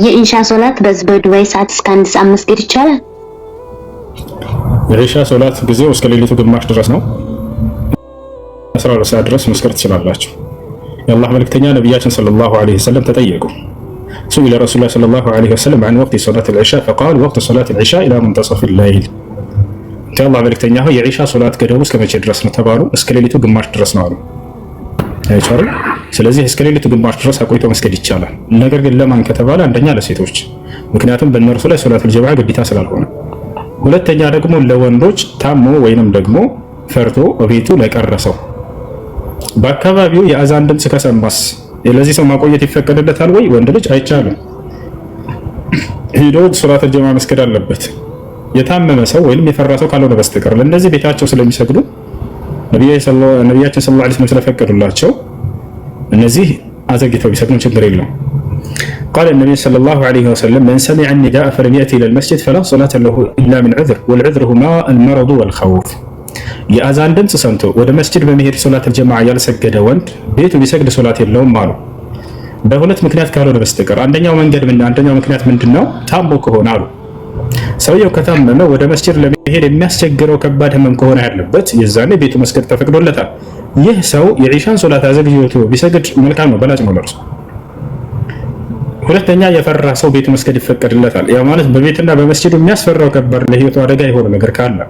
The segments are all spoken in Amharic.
የኢሻ ሶላት በዱባይ ሰዓት እስከ 1 ሰዓት መስገድ ይቻላል? የኢሻ ሶላት ጊዜው እስከ ሌሊቱ ግማሽ ድረስ ነው። 12 ሰዓት ድረስ መስገድ ትችላላችሁ። የአላህ መልእክተኛ ነቢያችን ሰለላሁ ዐለይሂ ወሰለም ተጠየቁ። سئل رسول الله صلى الله عليه وسلم عن وقت صلاة العشاء فقال وقت صلاة العشاء إلى منتصف الليل. يا الله መልእክተኛ ሆይ የኢሻ ሶላት ገደቡ እስከ መቼ ድረስ ነው ተባሉ። እስከ ሌሊቱ ግማሽ ድረስ ነው አሉ። አይቻልም። ስለዚህ እስከ ሌሊቱ ግማሽ ድረስ አቆይቶ መስገድ ይቻላል። ነገር ግን ለማን ከተባለ አንደኛ ለሴቶች፣ ምክንያቱም በእነርሱ ላይ ሶላቱል ጀማዓ ግዴታ ስላልሆነ፣ ሁለተኛ ደግሞ ለወንዶች ታሞ ወይንም ደግሞ ፈርቶ በቤቱ ለቀረሰው፣ በአካባቢው የአዛን ድምፅ ከሰማስ ለዚህ ሰው ማቆየት ይፈቀድለታል ወይ? ወንድ ልጅ አይቻልም። ሄዶ ሶላቱል ጀማዓ መስገድ አለበት የታመመ ሰው ወይንም የፈራ ሰው ካልሆነ በስተቀር። ለእነዚህ ቤታቸው ስለሚሰግዱ ነቢያችን ሰለላሁ ዐለይሂ ወሰለም ስለፈቀዱላቸው እነዚህ አዘግይተው ቢሰግዱ ችግር የለውም። قال النبي صلى الله عليه وسلم من سمع النداء فلم يأتي إلى المسجد فلا صلاة له إلا من عذر والعذر هما المرض والخوف. የአዛን ድምፅ ሰምቶ ወደ መስጂድ በመሄድ ሶላቱል ጀማዓ ያልሰገደ ወንድ ቤቱ ቢሰግድ ሶላት የለውም አሉ። በሁለት ምክንያት ካልሆነ በስተቀር። አንደኛው ምክንያት ምንድነው? ታሞ ከሆነ አሉ። ሰውየው ከታመመ ወደ መስጂድ ለመሄድ የሚያስቸግረው ከባድ ህመም ከሆነ ያለበት የዛኔ ቤቱ መስገድ ተፈቅዶለታል። ይህ ሰው የኢሻን ሶላት አዘግይቶ ቢሰግድ መልካም ነው፣ በላጭ ነው ለርሱ። ሁለተኛ የፈራ ሰው ቤቱ መስገድ ይፈቀድለታል። ያ ማለት በቤትና በመስጂዱ የሚያስፈራው ከባድ ለህይወቱ አደጋ የሆነ ነገር ካለ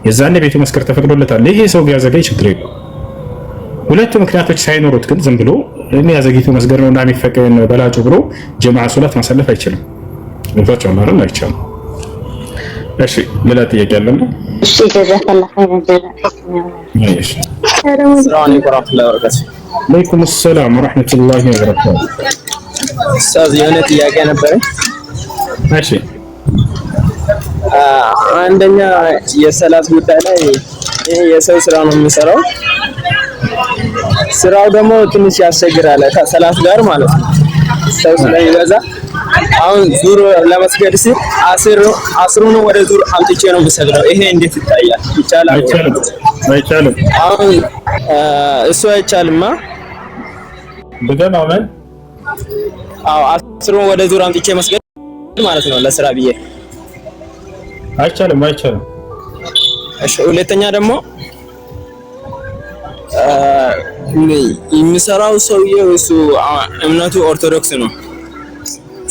የዛኔ ቤቱ መስገድ ተፈቅዶለታል። ይሄ ሰው ቢያዘገይ ችግር የለውም። ሁለቱ ምክንያቶች ሳይኖሩት ግን ዝም ብሎ የሚያዘግይቶ መስገድ ነውና የሚፈቀድ በላጩ ብሎ ጀማዓ ሶላት ማሳለፍ አይችልም። ወጣቸው ማለት አይቻልም። እሺ ሌላ ጥያቄ አለ? እሺ ጀዛከላህ ኸይረን እሺ ሰላም አለይኩም ወራህመቱላሂ ሰላም ወራህመቱላሂ ወበረካቱ። ኡስታዝ የሆነ ጥያቄ ነበረ። እሺ አንደኛ የሰላት ጉዳይ ላይ ይሄ የሰው ስራ ነው የሚሰራው። ስራው ደግሞ ትንሽ ያስቸግራል ከሰላት ጋር ማለት ነው። ሰው ስለሚበዛ አሁን ዙር ለመስገድ ሲል አስሩን ወደ ዙር አምጥቼ ነው የምሰግደው። ይሄ እንዴት ይታያል? ይቻላል? አይቻልም። አሁን እሱ አይቻልማ በገና ማለት አዎ አስሩን ወደ ዙር አምጥቼ መስገድ ማለት ነው ለስራ ብዬ አይቻልም። እሺ ሁለተኛ ደግሞ የሚሰራው ሰውዬው እሱ እምነቱ ኦርቶዶክስ ነው።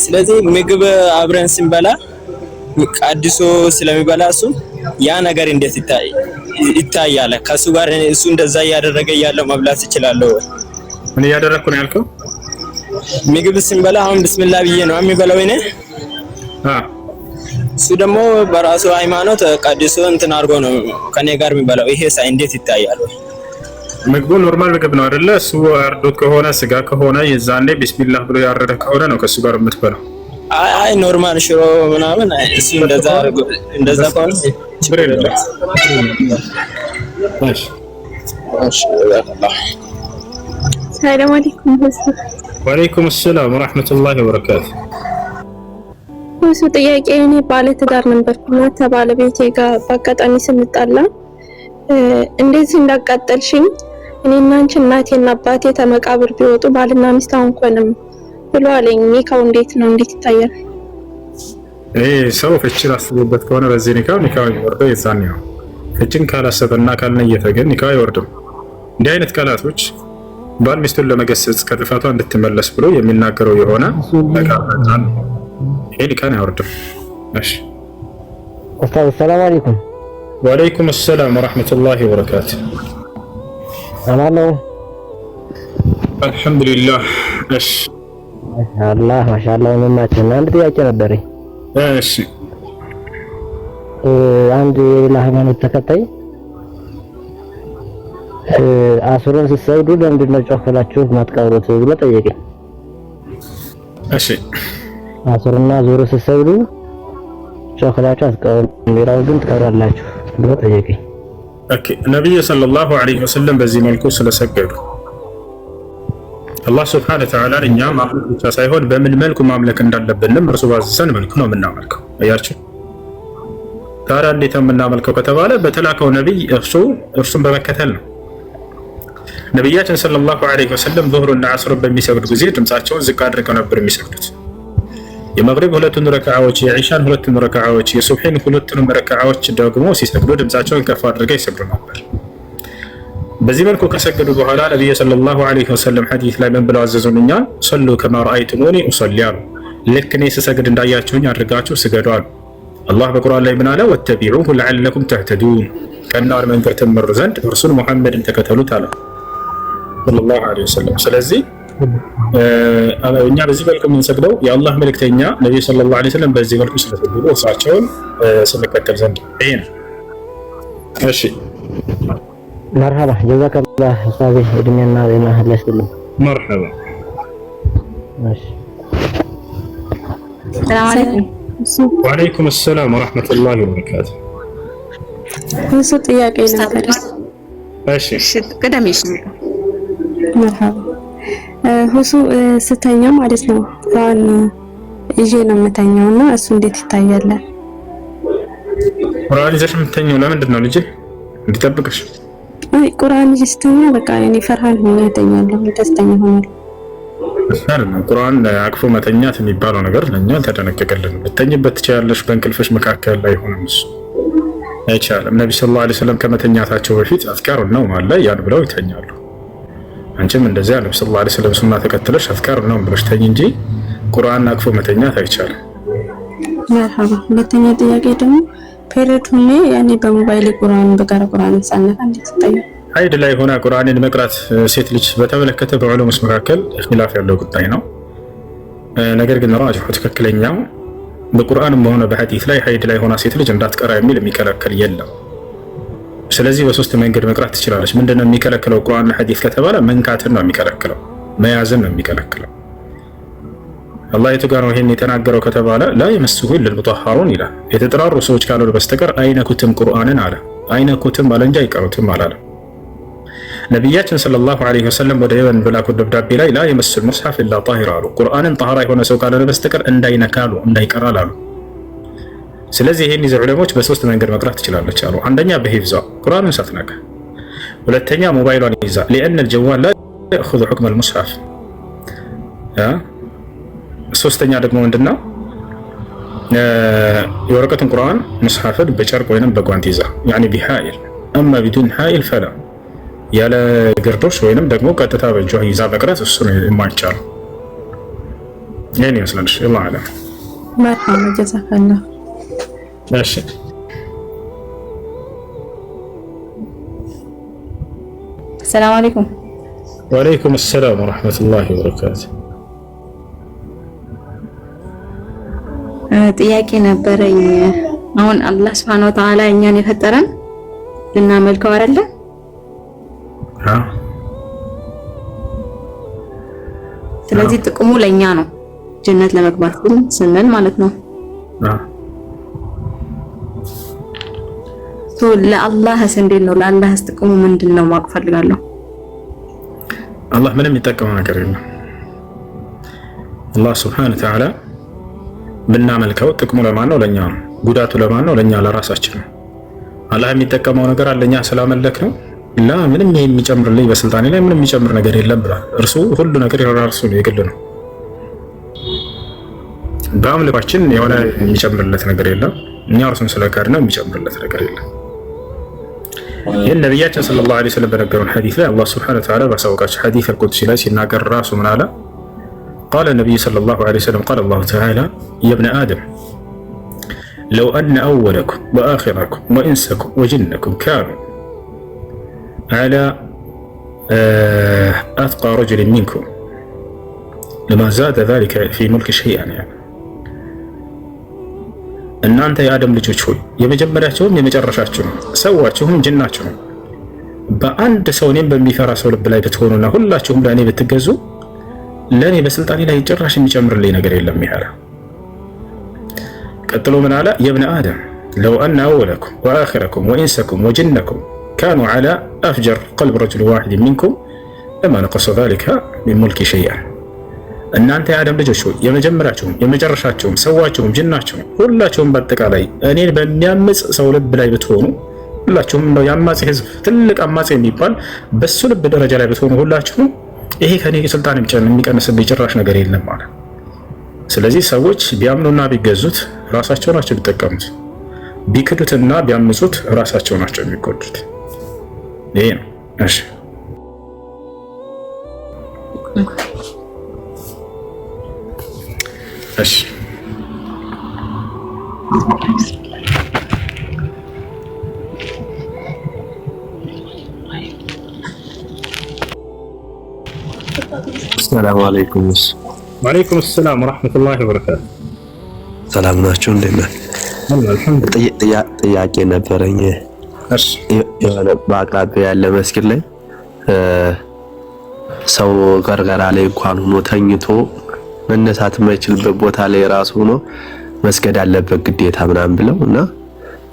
ስለዚህ ምግብ አብረን ስንበላ ቀድሶ ስለሚበላ እሱ ያ ነገር እንዴት ይታያል? ከሱ ጋር እሱ እንደዛ እያደረገ ያለው መብላት ይችላልው? ምን እያደረኩ ነው ያልከው? ምግብ ስንበላ አሁን ቢስሚላህ ብዬ ነው የሚበላው እኔ። እሱ ደግሞ በራሱ ሃይማኖት ቀድሶ እንትን አድርጎ ነው ከኔ ጋር የሚበላው። ይሄ እንዴት ይታያል? ምግቡ ኖርማል ምግብ ነው አይደለ? እሱ አርዶት ከሆነ ስጋ ከሆነ የዛኔ ቢስሚላህ ብሎ ያረደ ከሆነ ነው ከሱ ጋር የምትበላው። አይ ኖርማል ሽሮ ምናምን እሱ እንደዛ ከሆነ ችግር የለም። እሺ ሰላም አለይኩም። ወአለይኩም ሰላም ወራህመቱላሂ ወበረካቱ። እሱ ጥያቄ እኔ ባለ ትዳር ነበርኩና ከባለቤቴ ጋር በአጋጣሚ ስንጣላ እንዴት እንዳቃጠልሽኝ እኔና አንቺ እናቴና አባቴ ተመቃብር ቢወጡ ባልና ሚስት አንኮንም ብሎ አለኝ። ኒካው እንዴት ነው? እንዴት ይታያል? ሰው ፍቺን አስቦበት ከሆነ በዚህ ኒካው ይወርደው የዛኔ ነው። ፍቺን ካላሰበና ካልነየተ ግን ኒካው አይወርድም። እንዲህ አይነት ቃላቶች ባል ሚስቱን ለመገሰጽ ከጥፋቷ እንድትመለስ ብሎ የሚናገረው የሆነ ተቃራኒ ይሄ ኒካን አይወርድም። እሺ ኡስታዝ ሰላም አለይኩም። ወአለይኩም ሰላም ወራህመቱላሂ ወበረካቱ። ሰላም ነው? አልሐምዱሊላህ። እሺ ማሻአላህ ምናችን አንድ ጥያቄ ነበረኝ። እሺ አንድ የሌላ ሃይማኖት ተከታይ አስሩን ሲሰግዱ ለምንድን ነው ጮክ ብላችሁ ማትቀብሩት ብሎ ጠየቀኝ። እሺ አስሩና ዙር ሲሰግዱ ጮክ ብላችሁ አትቀብሩ፣ ሌላው ግን ትቀብራላችሁ ብሎ ጠየቀኝ። ኦኬ ነብዩ ሰለላሁ ዐለይሂ ወሰለም በዚህ መልኩ ስለሰገዱ አላህ ሱብሓነሁ ወተዓላ እኛ ማምለክ ብቻ ሳይሆን በምን መልኩ ማምለክ እንዳለብንም እርሱ ባዘዘን መልኩ ነው የምናመልከው። አያችሁ ታዲያ እንዴት የምናመልከው ከተባለ በተላከው ነብይ እርሱን በመከተል ነው። ነብያችን ሰለላሁ ዐለይሂ ወሰለም ዙህርና ዐስር በሚሰግዱ ጊዜ ድምጻቸውን ዝቅ አድርገው ነበር የሚሰግዱት። የመግሪብ ሁለቱን ረካዓዎች፣ የኢሻን ሁለቱን ረካዓዎች፣ የሱብሒን ሁለቱን ረካዓዎች ደግሞ ሲሰግዱ ድምፃቸውን ከፍ አድርገው ይሰግዱ ነበር። በዚህ መልኩ ከሰገዱ በኋላ ነብዩ ሰለላሁ ዐለይሂ ወሰለም ሐዲስ ላይ ምን ብለው አዘዙን? እኛ ሰሉ ከማ ረአይቱሙኒ ኡሰሊ አሉ። ልክ እኔ ስሰግድ እንዳያችሁኝ አድርጋችሁ ስገዱ አሉ። አላህ በቁርአን ላይ ምን አለ? ወተቢዑሁ ለዐለኩም ተህተዱን፣ ቀናውን መንገድ ትመሩ ዘንድ እርሱን ሙሐመድን ተከተሉት አለ ሰለላሁ ዐለይሂ ወሰለም። ስለዚህ እኛ በዚህ መልኩ የምንሰግደው የአላህ መልእክተኛ ነብዩ ሰለላሁ ዐለይሂ ወሰለም በዚህ መልኩ ስለሰገዱ እሳቸውን ስንከተል ዘንድ ይሄ ነው። እሺ መርሐባ ጀዛከላህ ኡስታዝ እድሜና ጤና ይስጥልኝ። መርሐባ እሺ ሰላም አለይኩም። ወአለይኩም ሰላም ወራህመቱላሂ ወበረካቱ። እሱ ጥያቄ ነበር። እሺ ቀደምሽ መርሐባ ሁሱ ስተኛ ማለት ነው ቁርአን ይዤ ነው የምተኛውና እሱ እንዴት ይታያል? ቁርአን ይዘሽ የምትተኛው ለምንድን ነው ልጄ? እንዲጠብቅሽ? አይ ቁርአን ይዤ ስተኛ በቃ እኔ ፈርሃን ሆኜ እተኛለሁ፣ ደስተኛ ሆናለሁ። አይደለም ቁርአን አቅፎ መተኛት የሚባለው ነገር ለኛ ተደነገገልን። ልተኝበት ትችያለሽ፣ በእንቅልፍሽ መካከል ላይ ሆነም እሱ አይቻልም። ነብዩ ሰለላሁ ዐለይሂ ወሰለም ከመተኛታቸው በፊት አዝካር ነው ማለት ያን ብለው ይተኛሉ። አንቺም እንደዚያ ነብዩ ሰለላሁ ዐለይሂ ወሰለም ሱና ተከትለሽ አዝካር ነው ብለሽ ተኝ እንጂ ቁርአን አቅፎ መተኛት አይቻልም። መርሐባ ሁለተኛ ጥያቄ ደግሞ ፔሬድ ሆኜ ያኔ በሞባይል ቁርአን በጋራ ቁርአን ሳነካ እንዴት ይታያል? ሀይድ ላይ ሆና ቁርአንን መቅራት ሴት ልጅ በተመለከተ በዑለሞች መካከል እክትላፍ ያለው ጉዳይ ነው። ነገር ግን ራጅሑ ትክክለኛው በቁርአንም ሆነ በሐዲስ ላይ ሀይድ ላይ ሆና ሴት ልጅ እንዳትቀራ የሚል የሚከለክል የለም። ስለዚህ በሶስት መንገድ መቅራት ትችላለች። ምንድነው የሚከለክለው? ቁርአንና ሐዲስ ከተባለ መንካትን ነው የሚከለክለው፣ መያዝን ነው የሚከለክለው። አላህ የቱ ጋር ነው ይሄን የተናገረው ከተባለ ላ የመስሁ ኢለል ሙጠሃሩን ይላል። የተጠራሩ ሰዎች ካልሆኑ በስተቀር አይነኩትም ቁርአንን አለ። አይነኩትም አለ እንጂ አይቀሩትም አላለም። ነቢያችን ሰለላሁ ዐለይሂ ወሰለም ወደ የመን በላኩት ደብዳቤ ላይ ላ የመስል ሙስሐፍ ኢላ ጣሂር አሉ። ቁርአንን ጣህራ የሆነ ሰው ካልሆነ በስተቀር እንዳይነካሉ እንዳይቀራል አሉ። ስለዚህ ይሄን ይዘው ዑለሞች በሶስት መንገድ መቅራት ትችላለች አሉ። አንደኛ በሂፍዟ ቁርአንን ሳትነካ፣ ሁለተኛ ሞባይሏን ይዛ لأن الجوال لا يأخذ حكم المصحف፣ ሶስተኛ ደግሞ ምንድነው የወረቀቱን ቁርአን ሙስሐፍን በጨርቅ ወይንም በጓንት ይዛ يعني بحائل اما بدون حائل فلا ያለ ግርዶሽ ወይንም ደግሞ ቀጥታ በእጇ ይዛ መቅራት እሱ ነው የማይቻለው። ይሄን ይመስላል። አላህ አለም። መርሐባ ጀዛከላህ። እሺ ሰላም አለይኩም። ወአለይኩም ሰላም ወራህመቱላሂ ወበረካቱ። ጥያቄ ነበረኝ። አሁን አላህ Subhanahu Wa Ta'ala እኛን የፈጠረን ልናመልከው አይደለ? ስለዚህ ጥቅሙ ለኛ ነው ጀነት ለመግባት ስንል ማለት ነው። ለአላህስ እንዴት ነው? ለአላህስ ጥቅሙ ምንድነው? ማወቅ ፈልጋለሁ። አላህ ምንም የሚጠቀመው ነገር የለም። አላህ Subhanahu Wa Ta'ala ብናመልከው ጥቅሙ ለማን ነው? ለኛ ነው። ጉዳቱ ለማን ነው? ለኛ ለራሳችን ነው። አላህ የሚጠቀመው ነገር አለኛ ስላመለክ ነው? ላ ምንም የሚጨምርልኝ በስልጣኔ ላይ ምንም የሚጨምር ነገር የለም ብሏል። እርሱ ሁሉ ነገር የራሱ ነው፣ የግል ነው። በአምልኳችን የሆነ የሚጨምርለት ነገር የለም። እኛ እርሱን ስለካድነው የሚጨምርለት ነገር የለም። ይህን ነቢያችን ሰለላሁ ዐለይሂ ወሰለም በነገሩን ሐዲስ ላይ አላህ ሱብሓነሁ ወተዓላ ባሳወቃቸው ሐዲስ አልቁድሲ ላይ ሲናገር ራሱ ምን አለ? ቃለ ነቢዩ ሰለላሁ ዐለይሂ ወሰለም ቃለ አላሁ ተዓላ የብነ አደም ለው አነ አወለኩም ወአኺረኩም ወኢንሰኩም ወጅነኩም ካኑ على أثقى رجل منكم لما زاد ذلك في ملك شيئا يعني እናንተ የአደም ልጆች ሆይ የመጀመሪያቸውም የመጨረሻቸውም ሰዋችሁም ጅናችሁም በአንድ ሰው እኔም በሚፈራ ሰው ልብ ላይ ብትሆኑና ሁላችሁም ለእኔ ብትገዙ ለእኔ በስልጣኔ ላይ ጭራሽ የሚጨምርልኝ ነገር የለም ይላል። ቀጥሎ ምን አለ? የብነ አደም ለው አነ አወለኩም ወአኺረኩም ወኢንሰኩም ወጅነኩም كانوا على أفجر قلب رجل واحد منكم لما نقص ذلك من ملك شيئا እናንተ የአደም ልጆች ሆይ የመጀመሪያችሁም የመጨረሻችሁም ሰዋችሁም ጅናችሁም ሁላችሁም በአጠቃላይ እኔን በሚያምጽ ሰው ልብ ላይ ብትሆኑ ሁላችሁም ነው የአማጺ ህዝብ ትልቅ አማጺ የሚባል በሱ ልብ ደረጃ ላይ ብትሆኑ ሁላችሁም ይሄ ከኔ ስልጣን የሚቀንስብኝ ጭራሽ ነገር የለም ማለት ስለዚህ ሰዎች ቢያምኑና ቢገዙት ራሳቸው ናቸው የሚጠቀሙት፣ ቢክዱትና ቢያምፁት ራሳቸው ናቸው የሚጎዱት። ይሄ ነው። እሺ እሺ ሰላም አለይኩም። ወአለይኩም ሰላም ወራህመቱላሂ ወበረካቱ። ሰላም ናችሁ? እንዴት ነህ? ጥያቄ ነበረኝ። የሆነ በአቅራቢያ ያለ መስጊድ ላይ ሰው ገርገራ ላይ እንኳን ሆኖ ተኝቶ መነሳት የማይችልበት ቦታ ላይ ራሱ ሆኖ መስገድ አለበት ግዴታ ምናምን ብለው እና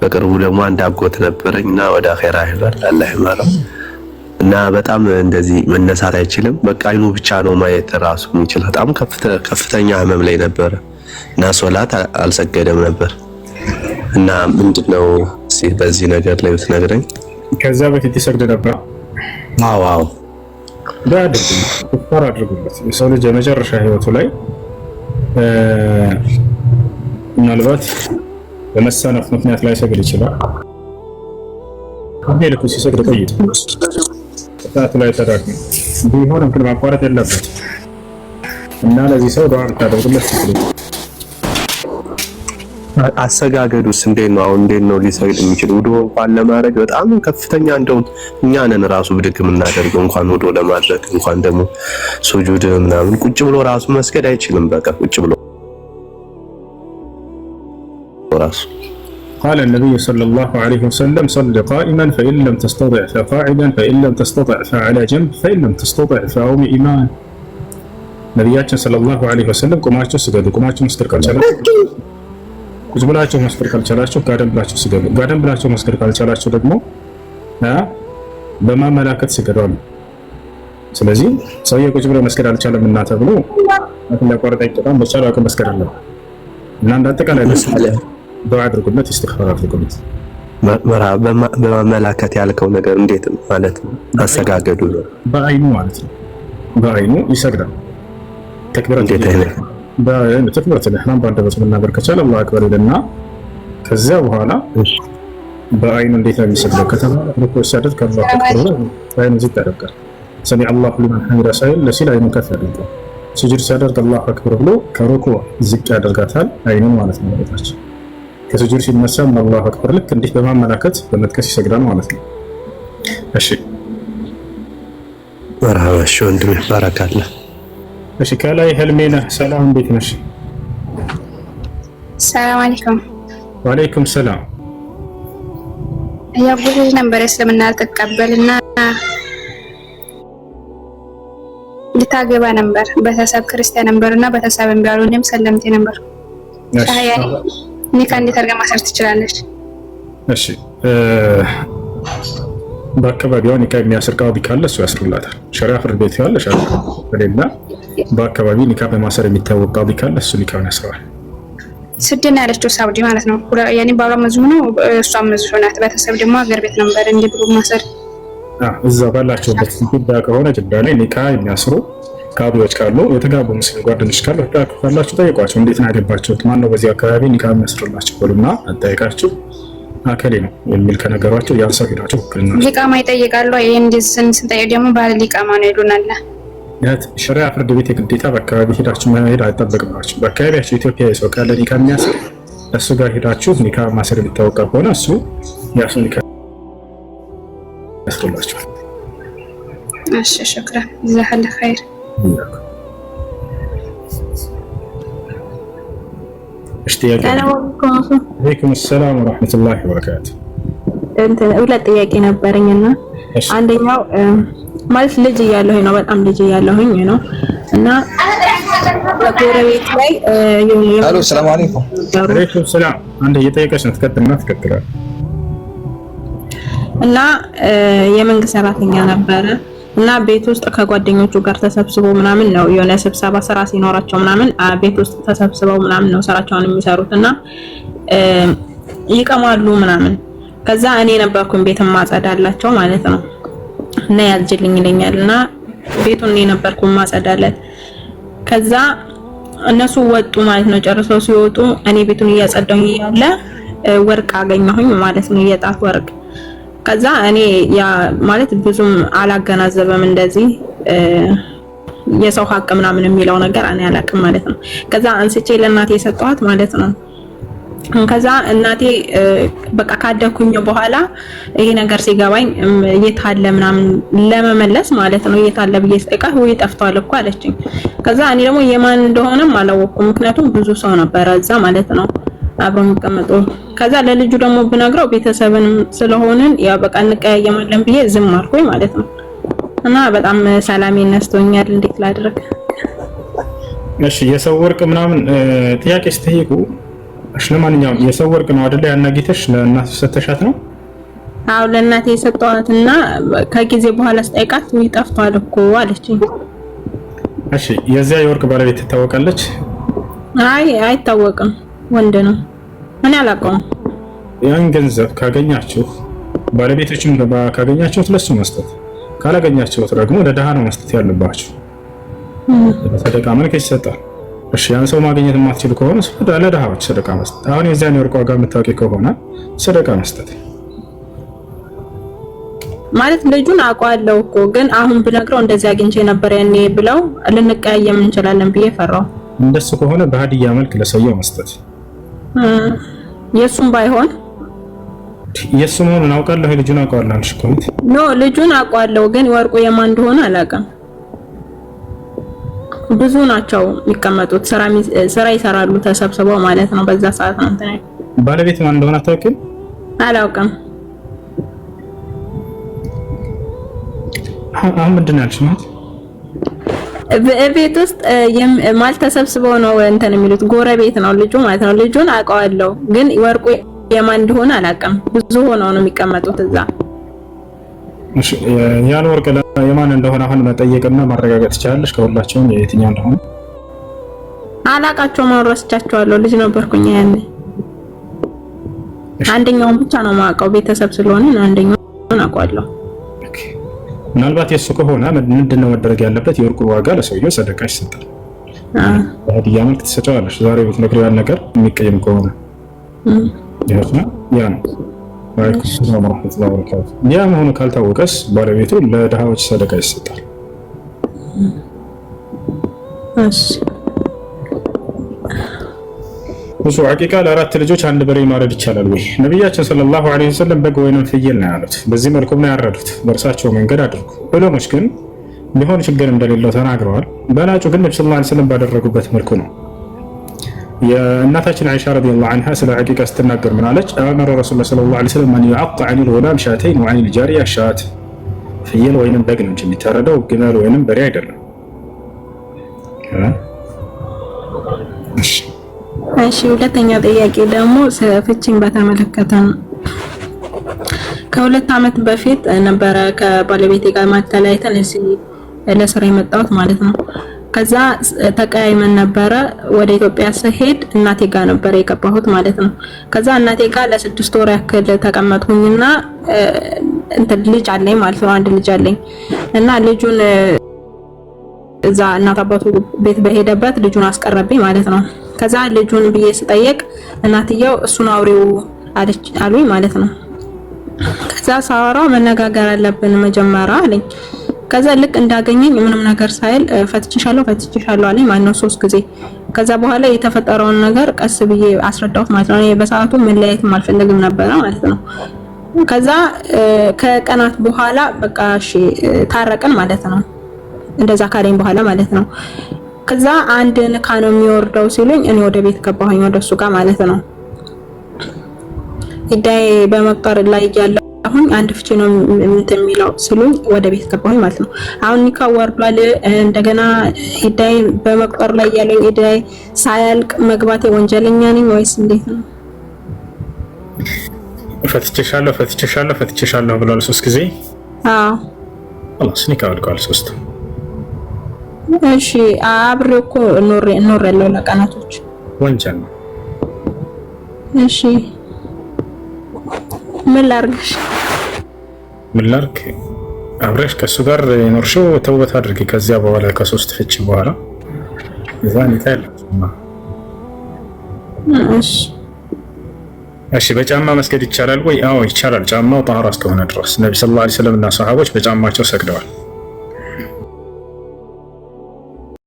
በቅርቡ ደግሞ አንድ አጎት ነበረኝና ወደ አኺራ ይባል አላህ ይማረው እና በጣም እንደዚህ መነሳት አይችልም። በቃ አይኑ ብቻ ነው ማየት ራሱ የሚችል። በጣም ከፍተኛ ህመም ላይ ነበር እና ሶላት አልሰገደም ነበር እና ምንድነው በዚህ ነገር ላይ ብትነግረኝ። ከዛ በፊት ይሰግድ ነበር? አዎ ኩፋር አድርጉበት። የሰው ልጅ የመጨረሻ ህይወቱ ላይ ምናልባት በመሰነፍ ምክንያት ላይ ሰግድ ይችላል። ልኩ ሲሰግድ ቆይቶ ሰዓቱ ላይ ተዳክሞ ቢሆንም ግን ማቋረጥ የለበትም እና ለዚህ ሰው ዱዓ ታደርጉለት ይችላል። አሰጋገዱስ እንዴት ነው? አሁን እንዴት ነው ሊሰግድ የሚችል? ውዶ እንኳን ለማድረግ በጣም ከፍተኛ እንደው እኛ ነን ራሱ ብድግ የምናደርገው እንኳን ውዶ ለማድረግ እንኳን ደግሞ ሱጁድ ምናምን ቁጭ ብሎ ራሱ መስገድ አይችልም። በቃ ቁጭ ብሎ ራሱ قال النبي صلى الله عليه وسلم صل قائما فإن لم تستطع فقاعدا فإن لم تستطع فعلى جنب فإن لم تستطع فأوم إيمان ነብያችን ሰለላሁ ዐለይሂ ወሰለም ቆማችሁ ስገዱ፣ ቆማችሁ መስገድ ካልቻላችሁ ቁጭ ብላችሁ መስገድ ካልቻላችሁ ጋደም ብላችሁ ስገዱ፣ ጋደም ብላችሁ መስገድ ካልቻላችሁ ደግሞ በማመላከት ስገዱ አሉ። ስለዚህ ሰውዬ ቁጭ ብሎ መስገድ አልቻለም እና ተብሎ አትላቋረጥ አይጠጣም፣ በቻለው አቅም መስገድ አለ እና እንዳጠቃላይ ዱዓ አድርጉለት፣ ኢስቲግፋር አድርጉለት። በማመላከት ያልከው ነገር እንዴት ማለት ነው? አሰጋገዱ ነው በአይኑ ማለት ነው። በአይኑ ይሰግዳል። ተክቢራት በተክቢራት ለህራም ባንደበት መናገር ከቻለ አላሁ አክበር ይልና ከዚያ በኋላ በአይኑ እንዴት ነው የሚሰግደው ከተባለ ሩኩዕ ሲያደርግ አላሁ አክበር ብሎ አይኑ ዝቅ ያደርጋል። ሰሚ አላሁ ሊመን ሐሚዳ ሲል አይኑ ከፍ ያደርጋል። ስጁድ ሲያደርግ አላሁ አክበር ብሎ ከሩኩዕ ዝቅ ያደርጋታል አይኑን ማለት ነው። ወጣች ከስጁድ ሲነሳ አላሁ አክበር ልክ እንዲህ በማመላከት በመጥቀስ ይሰግዳል ማለት ነው። እሺ መርሐባ። እሺ ወንድሜ ባረካለ። እሺ ከላይ ህልሜ ነህ። ሰላም እንዴት ነሽ? ሰላም አለይኩም። ወአለይኩም ሰላም። ያ ብዙ ነበር እስልምና ተቀበልና ልታገባ ነበር። ቤተሰብ ክርስቲያን ነበርና ቤተሰብ እንዲያሉ እኔም ሰለምቴ ነበር። ያኔ ኒካ እንዴት አድርጋ ማሰር ትችላለች? እሺ በአካባቢዋ ኒካ የሚያስር ቃዲ ካለ እሱ ያስርላታል። ሸሪዓ ፍርድ ቤት ያለ ሸሪዓ በሌላ በአካባቢ ኒካ በማሰር የሚታወቅ ቃዲ ካለ እሱ ኒካውን ያስረዋል። ስድና ያለችው ሳውዲ ማለት ነው። ያኔ ባሏ መዝሙ ነው፣ እሷም መዝሙ ናት። ቤተሰብ ደግሞ ሀገር ቤት ነበር እንደ ብሩ ማሰር እዛ ባላቸውበት ጅዳ ከሆነ ጅዳ ላይ ኒካ የሚያስሩ ቃዲዎች ካሉ የተጋቡ ሙስሊም ጓደኞች ካላችሁ ጠይቋቸው። እንዴት ነው ያገባችሁት? ማን ነው በዚህ አካባቢ ኒካ የሚያስርላችሁ? በሉና አጠይቃችሁ አከሌ ነው የሚል ከነገሯቸው ያን ሰው ሄዳችሁ ክልና ሊቃማ ይጠይቃሉ። ይሄን ስንጠይቅ ደግሞ ባለ ሊቃማ ነው ይሉናል። ሸሪዓ ፍርድ ቤት የግዴታ በአካባቢ ሄዳችሁ መሄድ አይጠበቅባችሁ። በአካባቢያችሁ ኢትዮጵያ ሰው ካለ ኒካ የሚያስር እሱ ጋር ሄዳችሁ ኒካ ማሰር የሚታወቅ ከሆነ እሱ ያሱ ኒካ ያስርላችኋል። እሺ ሽክራን ጀዛከ ኸይር። ወአለይኩም ሰላም ወራህመቱላሂ ወበረካቱ። ሁለት ጥያቄ ነበረኝና አንደኛው ማለት ልጅ እያለሁኝ ነው፣ በጣም ልጅ እያለሁኝ ነው እና በጎረቤት ላይ አሎ ሰላም አለይኩም። ወአለይኩም ሰላም። አንዴ እየጠየቀች ነው፣ ትቀጥላለህ። እና የመንግስት ሰራተኛ ነበረ እና ቤት ውስጥ ከጓደኞቹ ጋር ተሰብስበው ምናምን ነው የሆነ ስብሰባ ስራ ሲኖራቸው ምናምን ቤት ውስጥ ተሰብስበው ምናምን ነው ስራቸውን የሚሰሩት እና ይቀማሉ ምናምን። ከዛ እኔ ነበርኩኝ ቤት ማጸዳላቸው ማለት ነው እና ያዝልኝ ይለኛል እና ቤቱን እኔ ነበርኩኝ ማጸዳለት። ከዛ እነሱ ወጡ ማለት ነው። ጨርሰው ሲወጡ እኔ ቤቱን እያጸዳሁኝ እያለ ወርቅ አገኘሁኝ ማለት ነው፣ የጣት ወርቅ። ከዛ እኔ ያ ማለት ብዙም አላገናዘበም እንደዚህ የሰው ሀቅ ምናምን የሚለው ነገር እኔ አላውቅም ማለት ነው። ከዛ አንስቼ ለእናቴ የሰጠኋት ማለት ነው። ከዛ እናቴ በቃ ካደኩኝ በኋላ ይሄ ነገር ሲገባኝ የታለ ምናምን ለመመለስ ማለት ነው የታለ ብዬ ስጠይቃት ወይ ጠፍቷል እኮ አለችኝ። ከዛ እኔ ደግሞ የማን እንደሆነም አላወቅኩም፣ ምክንያቱም ብዙ ሰው ነበር እዛ ማለት ነው አብረው የሚቀመጡ። ከዛ ለልጁ ደግሞ ብነግረው ቤተሰብንም ስለሆንን ያ በቃ እንቀያየማለን ብዬ ዝም አልኩኝ ማለት ነው። እና በጣም ሰላሜን ነስቶኛል። እንዴት ላድርግ? እሺ የሰው ወርቅ ምናምን ጥያቄ ስትጠይቁ እሺ ለማንኛውም የሰው ወርቅ ነው አይደለ? ያናጊተሽ ለእናት ሰተሻት ነው? አዎ ለእናቴ የሰጠኋትና ከጊዜ በኋላ ስጠይቃት ወይ ጠፍቷል እኮ አለችኝ። እሺ የዚያ የወርቅ ባለቤት ትታወቃለች? አይ አይታወቅም፣ ወንድ ነው። እኔ አላውቀውም። ያን ገንዘብ ካገኛችሁ ባለቤቶችን ካገኛችሁት ለሱ መስጠት፣ ካላገኛችሁት ደግሞ ለድሃ ነው መስጠት ያለባችሁ። በሰደቃ መልክ ይሰጣል። እሺ ያን ሰው ማግኘት የማትችል ከሆነ ለድሃዎች ሰደቃ መስጠት። አሁን የዚያን የወርቅ ዋጋ የምታውቂ ከሆነ ሰደቃ መስጠት ማለት ልጁን አውቀዋለሁ እኮ ግን አሁን ብነግረው እንደዚህ አግኝቼ ነበር ያኔ ብለው ልንቀያየም እንችላለን ብዬ ፈራው። እንደሱ ከሆነ በሀዲያ መልክ ለሰውየው መስጠት። የሱም ባይሆን የሱ መሆኑን አውቃለሁ፣ ልጁን አውቀዋለሁ አልሽ እኮ። ኖ ልጁን አውቀዋለሁ ግን ወርቁ የማን እንደሆነ አላውቅም። ብዙ ናቸው የሚቀመጡት፣ ስራ ይሰራሉ ተሰብስበው ማለት ነው። በዛ ሰዓት ነው እንትን ባለቤት ማን እንደሆነ አታውቂም? አላውቅም። አሁን ምንድን ነው ያልሽው? ቤት ውስጥ ማለት ተሰብስበው ነው እንትን የሚሉት። ጎረቤት ነው ልጁ ማለት ነው። ልጁን አውቀዋለሁ ግን ወርቁ የማን እንደሆነ አላውቅም። ብዙ ሆነው ነው የሚቀመጡት እዛ። እሺ ያን ወርቅ የማን እንደሆነ አሁን መጠየቅና ማረጋገጥ ትችላለሽ? ከሁላቸውም የትኛው እንደሆነ አላውቃቸውም። ረስቻቸዋለሁ፣ ልጅ ነበርኩኝ ያኔ። አንደኛውን ብቻ ነው የማውቀው፣ ቤተሰብ ስለሆነ አንደኛውን አውቀዋለሁ። ምናልባት የሱ ከሆነ ምንድነው መደረግ ያለበት? የወርቁ ዋጋ ለሰውየው ሰደቃ ይሰጣል። በሀዲያ መልክ ትሰጫዋለሽ። ዛሬ ብትነግሪው ያን ነገር የሚቀየም ከሆነ ያ ነው። ያ መሆኑ ካልታወቀስ ባለቤቱ ለድሃዎች ሰደቃ ይሰጣል። እሱ ሐቂቃ ለአራት ልጆች አንድ በሬ ማረድ ይቻላል ወይ? ነብያችን ሰለላሁ ዐለይሂ ወሰለም በግ ወይንም ፍየል ነው ያሉት። በዚህ መልኩ ነው ያረዱት፣ በእርሳቸው መንገድ አድርጉ። ዑለሞች ግን ቢሆን ችግር እንደሌለው ተናግረዋል። በላጩ ግን ነብዩ ሰለላሁ ዐለይሂ ወሰለም ባደረጉበት መልኩ ነው። የእናታችን አይሻ ረዲየላሁ ዐንሃ ስለ ሐቂቃ ስትናገር ምን አለች? አመረ ረሱሉላህ ሰለላሁ ዐለይሂ ወሰለም አን ይዐቅ ዐኒል ጉላም ሻተይን ወዐኒል ጃሪያ ሻት። ፍየል ወይንም በግ ነው እንጂ የሚታረደው ግመል ወይንም በሬ አይደለም። እሺ ሁለተኛው ጥያቄ ደግሞ ፍቺን በተመለከተ ነው። ከሁለት ዓመት በፊት ነበረ ከባለቤቴ ጋር ማተላይተን እዚህ ለስራ የመጣሁት ማለት ነው። ከዛ ተቀያይመን ነበረ። ወደ ኢትዮጵያ ስሄድ እናቴ ጋር ነበረ የገባሁት ማለት ነው። ከዛ እናቴ ጋር ለ6 ወር ያክል ተቀመጥኩኝና እንትን ልጅ አለኝ ማለት ነው። አንድ ልጅ አለኝ እና ልጁን እዛ እናት አባቱ ቤት በሄደበት ልጁን አስቀረብኝ ማለት ነው። ከዛ ልጁን ብዬ ስጠይቅ እናትየው እሱን አውሪው አሉኝ ማለት ነው። ከዛ ሳወራው መነጋገር አለብን መጀመሪያ አለኝ። ከዛ ልክ እንዳገኘኝ ምንም ነገር ሳይል ፈትችሻለሁ አለኝ ማለት ነው 3 ጊዜ። ከዛ በኋላ የተፈጠረውን ነገር ቀስ ብዬ አስረዳሁት ማለት ነው። እኔ በሰዓቱ መለያየትም አልፈልግም ነበረ ማለት ነው። ከዛ ከቀናት በኋላ በቃ እሺ ታረቅን ማለት ነው። እንደዛ ካለኝ በኋላ ማለት ነው። ከዛ አንድ ንካ ነው የሚወርደው ሲሉኝ እኔ ወደ ቤት ገባሁኝ ወደሱ ጋር ማለት ነው። ኢዳይ በመቁጠር ላይ ያለሁኝ አንድ ፍቺ ነው የሚለው ሲሉኝ ወደ ቤት ገባሁኝ ማለት ነው። አሁን ኒካ ወርዷል። እንደገና ኢዳይ በመቁጠር ላይ ያለኝ ኢዳይ ሳያልቅ መግባቴ ወንጀለኛ ነኝ ወይስ እንዴት ነው? ፈትቼሻለሁ ብሏል 3 ጊዜ። አዎ خلاص ኒካ አልቋል 3። እሺ አብሬው እኮ ኖር ያለው ለቀናቶች ወንጀል ነው። እሺ ምን ላድርግ? አብረሽ ከሱ ጋር የኖርሽው ተውበት አድርጊ። ከዚያ በኋላ ከ3 ፍቺ በኋላ እዛ ኒካ ያለው እሺ በጫማ መስገድ ይቻላል ወይ? አዎ ይቻላል። ጫማው ጣሃራ እስከሆነ ድረስ ነብዩ ሰለላሁ ዐለይሂ ወሰለም እና ሰሃቦች በጫማቸው ሰግደዋል።